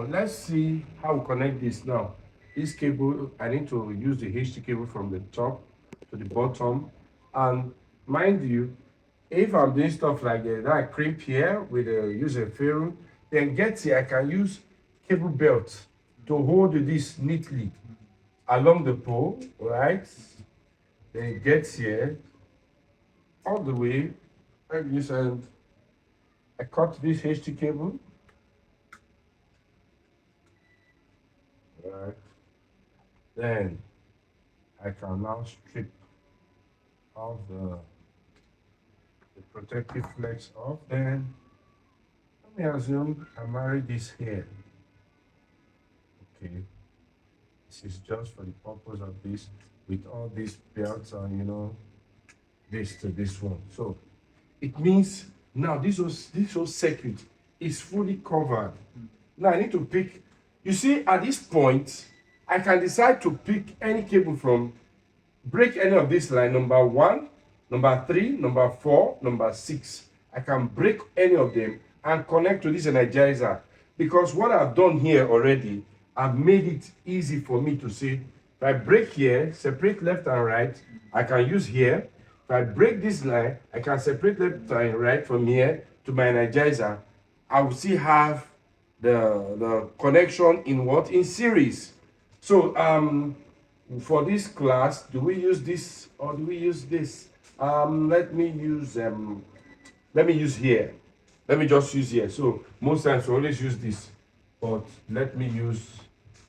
Let's see how we connect this now. This cable, I need to use the HT cable from the top to the bottom. And mind you, if I'm doing stuff like that, I crimp here with a use a ferrule, then get here, I can use cable belt to hold this neatly along the pole, right? Then get here all the way like this, and I cut this HT cable, right? Then I can now strip off the protective flex off. Then let me assume I marry this here. Okay, this is just for the purpose of this with all these belts and this to this one. So it means now this whole circuit is fully covered. Now I need to pick. You see, at this point, I can decide to pick any cable from, break any of this line, number 1, number 3, number 4, number 6. I can break any of them and connect to this energizer, because what I've done here already, I've made it easy for me to see. If I break here, separate left and right, I can use here. If I break this line, I can separate left and right from here to my energizer. I will still have the connection in what? In series. So for this class, do we use this or do we use this? Let me use here. Let me just use here. So most times we always use this, but let me use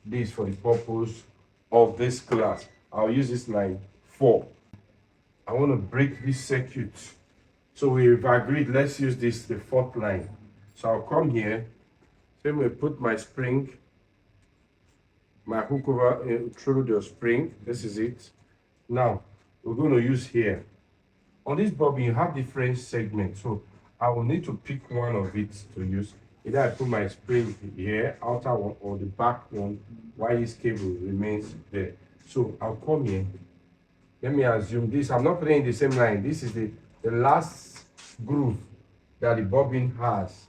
this for the purpose of this class. I'll use this line 4. I want to break this circuit. So we've agreed, let's use this, the 4th line. So I'll come here, then we put my spring, my hook over through the spring. This is it. Now we're going to use here. On this bobbin, you have different segments. So I will need to pick one of it to use. Either I put my spring here, outer one, or the back one, while this cable remains there. So I'll come here. Let me assume this. I'm not putting in the same line. This is the last groove that the bobbin has.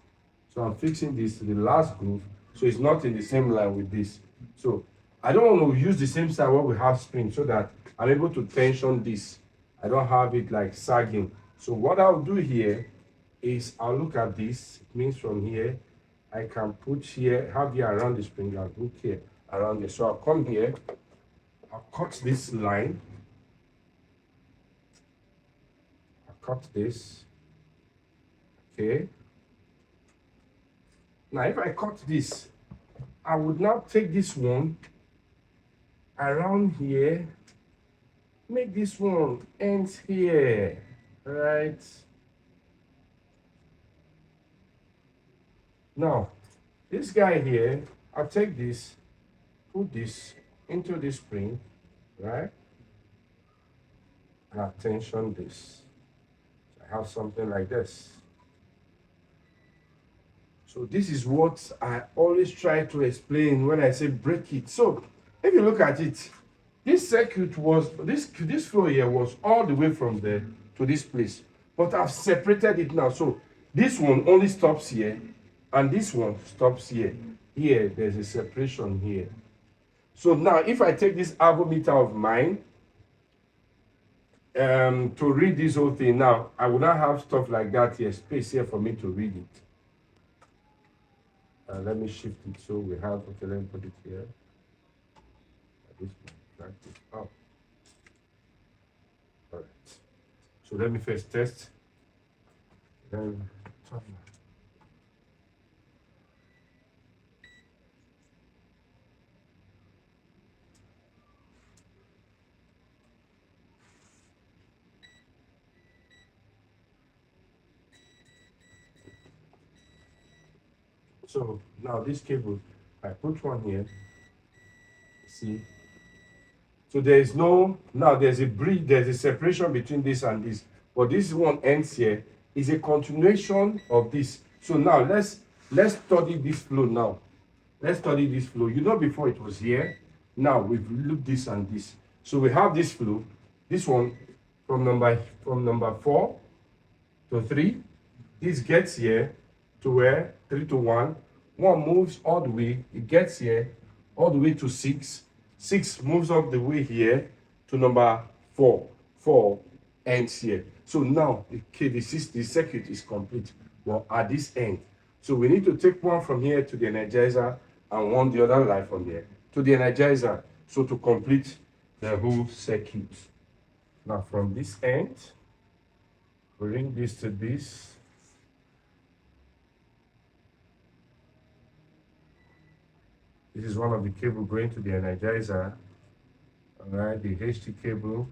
So I'm fixing this to the last groove. So it's not in the same line with this. So I don't want to use the same side where we have spring, so that I'm able to tension this. I don't have it like sagging. So what I'll do here is I'll look at this. It means from here, I can put here, have here around the spring, I'll hook here around here. So I'll come here, I'll cut this line. I'll cut this. Okay. Now if I cut this, I would now take this one around here, make this one end here, right? Now, this guy here, I'll take this, put this into this spring, right? And I'll tension this. So I have something like this. So this is what I always try to explain when I say break it. So if you look at it, this circuit was, this flow here was all the way from there to this place. But I've separated it now. So this one only stops here, and this one stops here. Here, there's a separation here. So now if I take this avometer of mine to read this whole thing now, I will not have stuff like that here, space here for me to read it. Let me shift it so we have, okay, let me put it here. This drag it up. All right. So let me first test. Then turn. So now this cable, I put one here. See, so there is no, now there's a bridge, there's a separation between this and this, but this one ends here, is a continuation of this. So now let's study this flow now. Let's study this flow. You know, before it was here, now we've looked this and this. So we have this flow, this one from number 4 to 3. This gets here to where? 3 to 1. 1 moves all the way, it gets here, all the way to 6. 6 moves up the way here to number 4. 4 ends here. So now the circuit is complete. Well, at this end. So we need to take one from here to the energizer and one the other line from here to the energizer. So to complete the whole circuit. Now from this end, bring this to this. This is one of the cable going to the energizer. All right, the HT cable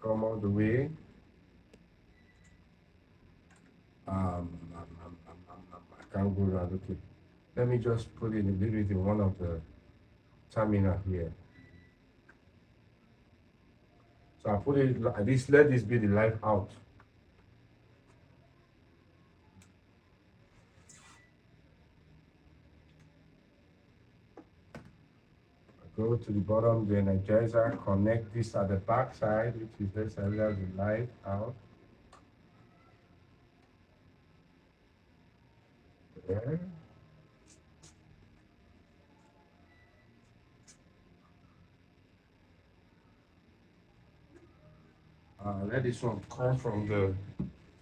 come all the way. I can't go around. Okay, let me just put it a little bit in one of the terminal here. So I put it like this. Let this be the light out. Go to the bottom, the energizer, connect this at the back side, which is this, and let the light out. There. Let this one come from the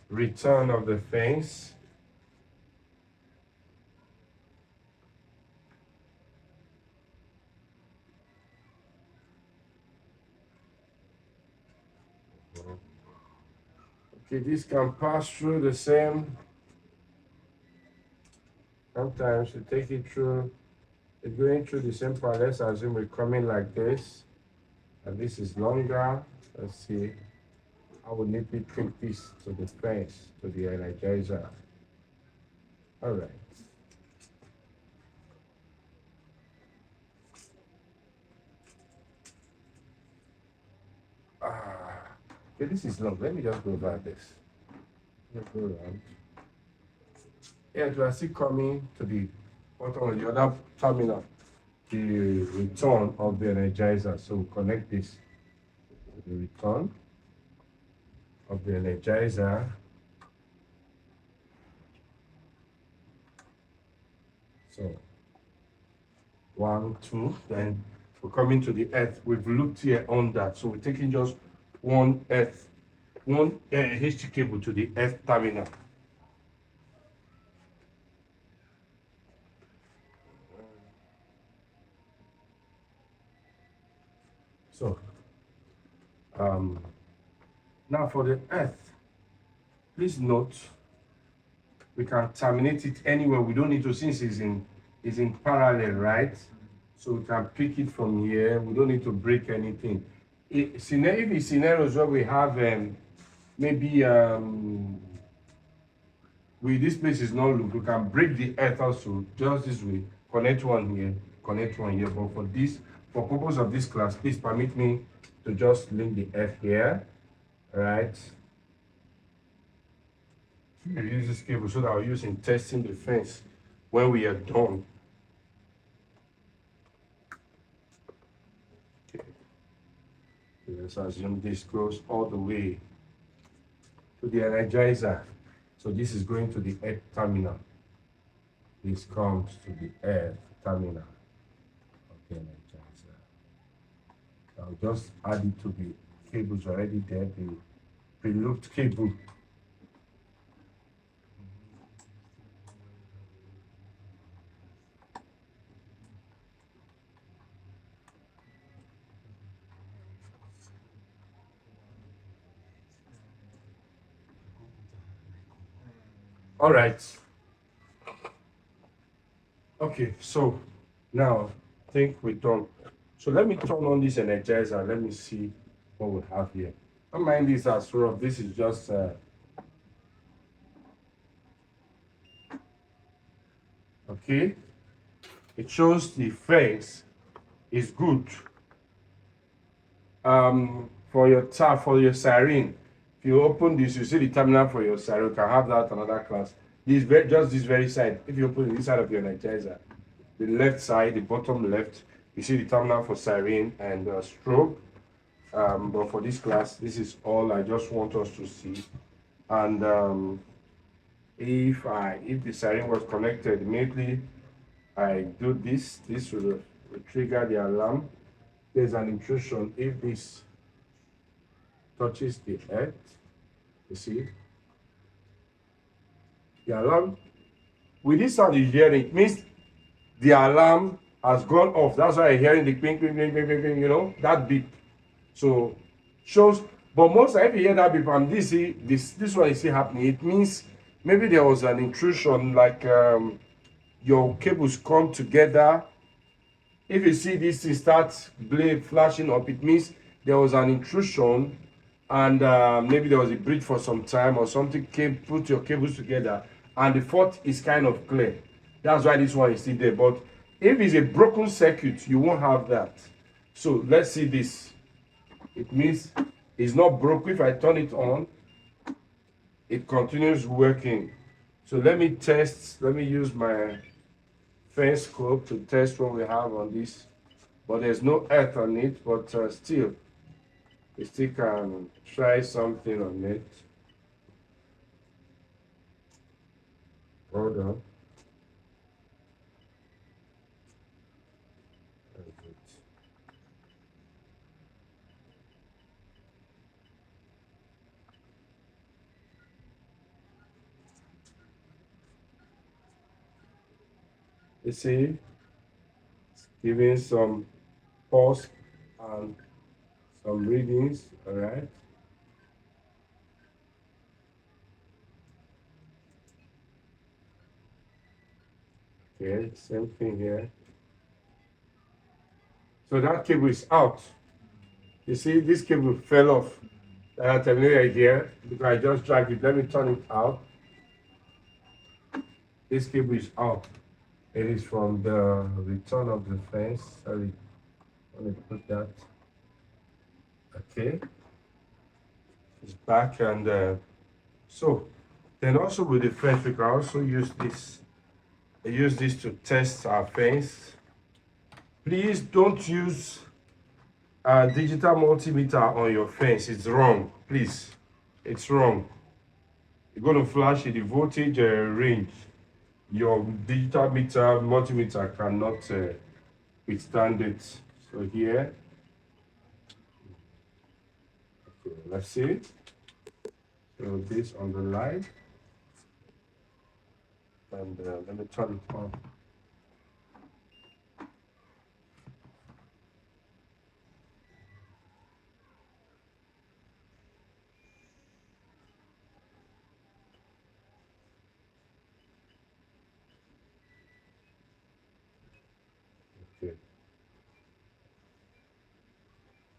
return of the fence. Okay, this can pass through the same. Sometimes you take it through, it's going through the same part. Let's assume we're coming like this, and this is longer. Let's see. I will need to take this to the fence, to the energizer. All right. Okay, this is long. Let me just go like this. Let's go around. Yeah, we are still coming to the bottom of the other terminal, the return of the energizer. So we connect this to the return of the energizer. So 1, 2, then we're coming to the earth. We've looked here on that. So we're taking just one HT cable to the earth terminal. So now for the earth, please note we can terminate it anywhere. We don't need to, since it's in parallel, right? So we can pick it from here. We don't need to break anything. If it's scenarios where we have maybe this place is not looped, we can break the earth also just this way. Connect one here, connect one here. But for this, for purpose of this class, please permit me to just link the earth here, right? We use this cable so that I'll use in testing the fence when we are done. Okay. Let's assume this goes all the way to the energizer. So this is going to the earth terminal. This comes to the earth terminal of the energizer. I'll just add it to the cables already there, the pre-looped cable. All right. Okay, so now I think we're done. So let me turn on this energizer. Let me see what we have here. Don't mind this as rough. This is just okay. It shows the fence is good. For your siren, if you open this, you see the terminal for your siren. You can have that another class. Just this very side. If you open this side of your energizer, the left side, the bottom left, you see the terminal for siren and strobe. But for this class, this is all I just want us to see. And if the siren was connected immediately I do this will trigger the alarm. There's an intrusion if this touches the earth. You see, the alarm with this sound you're hearing, it means the alarm has gone off. That's why you're hearing the ping, ping, ping, ping, ping, ping, you know, that beep. So shows, but most if you hear that beep and this one is still happening, it means maybe there was an intrusion, like your cables come together. If you see this thing start blade flashing up, it means there was an intrusion and maybe there was a breach for some time or something came, put your cables together, and the fault is kind of clear. That's why this one is still there. But if it's a broken circuit, you won't have that. So let's see this. It means it's not broken. If I turn it on, it continues working. So let me test, let me use my fence scope to test what we have on this. But there's no earth on it, but still, we still can try something on it. Hold on. You see, giving some pulse and some readings, all right? Okay, same thing here. So that cable is out. You see, this cable fell off. Terminator here, because I just dragged it. Let me turn it out. This cable is out. It is from the return of the fence. Sorry, let me put that. Okay, it's back, and so then also with the fence, we can also use this. I use this to test our fence. Please don't use a digital multimeter on your fence. It's wrong. Please, it's wrong. You're going to flash the voltage range. Your digital meter multimeter cannot withstand it. So here, okay, let's see. So this on the line, and let me turn it on. Okay.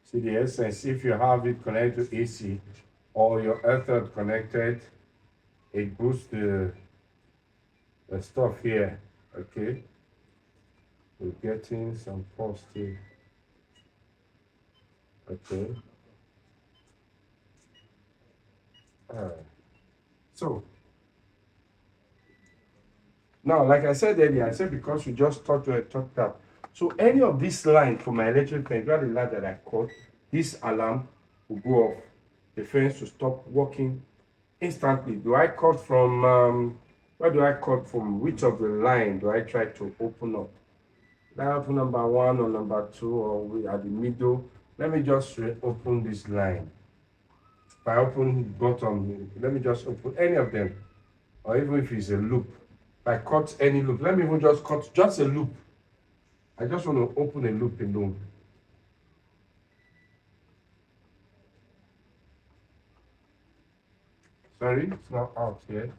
See the essence, if you have it connected to AC or your earth connected, it boosts the stuff here. Okay. We're getting some positive. Okay. Alright. So now, like I said earlier, I said because we just talked that. So any of this line from my electric fence, that the line that I cut, this alarm will go off. The fence will stop working instantly. Do I cut from where do I cut from? Which of the line do I try to open up? Do I open number one or number two, or we at the middle? Let me just open this line. If I open bottom, let me just open any of them, or even if it's a loop. If I cut any loop, let me even just cut just a loop. I just want to open a loop alone. Sorry, it's not out yet.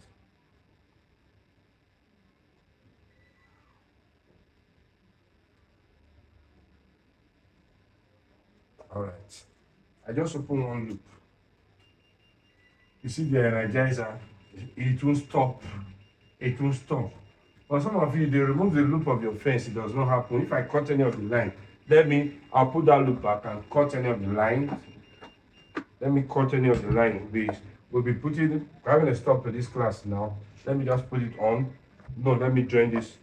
All right. I just open one loop. You see the energizer, it won't stop. It won't stop. But some of you, they remove the loop of your fence, it does not happen. If I cut any of the line, I'll put that loop back and cut any of the lines. Let me cut any of the line. We'll be putting, we're having a stop to this class now. Let me just put it on. No, let me join this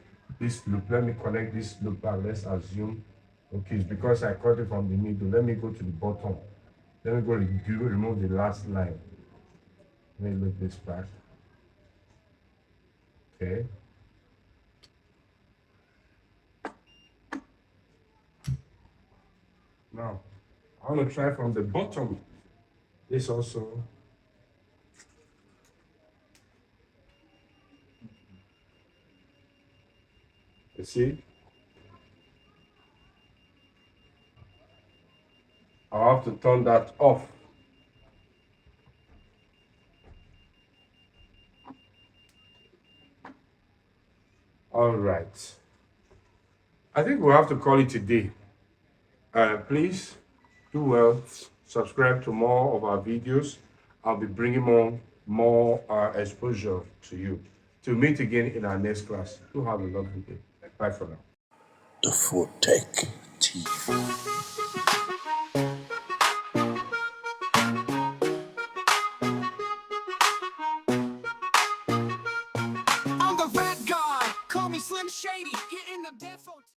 loop. Let me connect this loop back. Let's assume, okay, it's because I cut it from the middle. Let me go to the bottom. Let me go remove the last line. Let me loop this back. Okay. Now, I want to try from the bottom. This also. You see? I'll have to turn that off. All right. I think we'll have to call it a day. Please do well. Subscribe to more of our videos. I'll be bringing more exposure to you. To meet again in our next class. Do have a lovely day. Bye for now. The Food Tech TV. I'm the red guy, call me Slim Shady, hitting the death.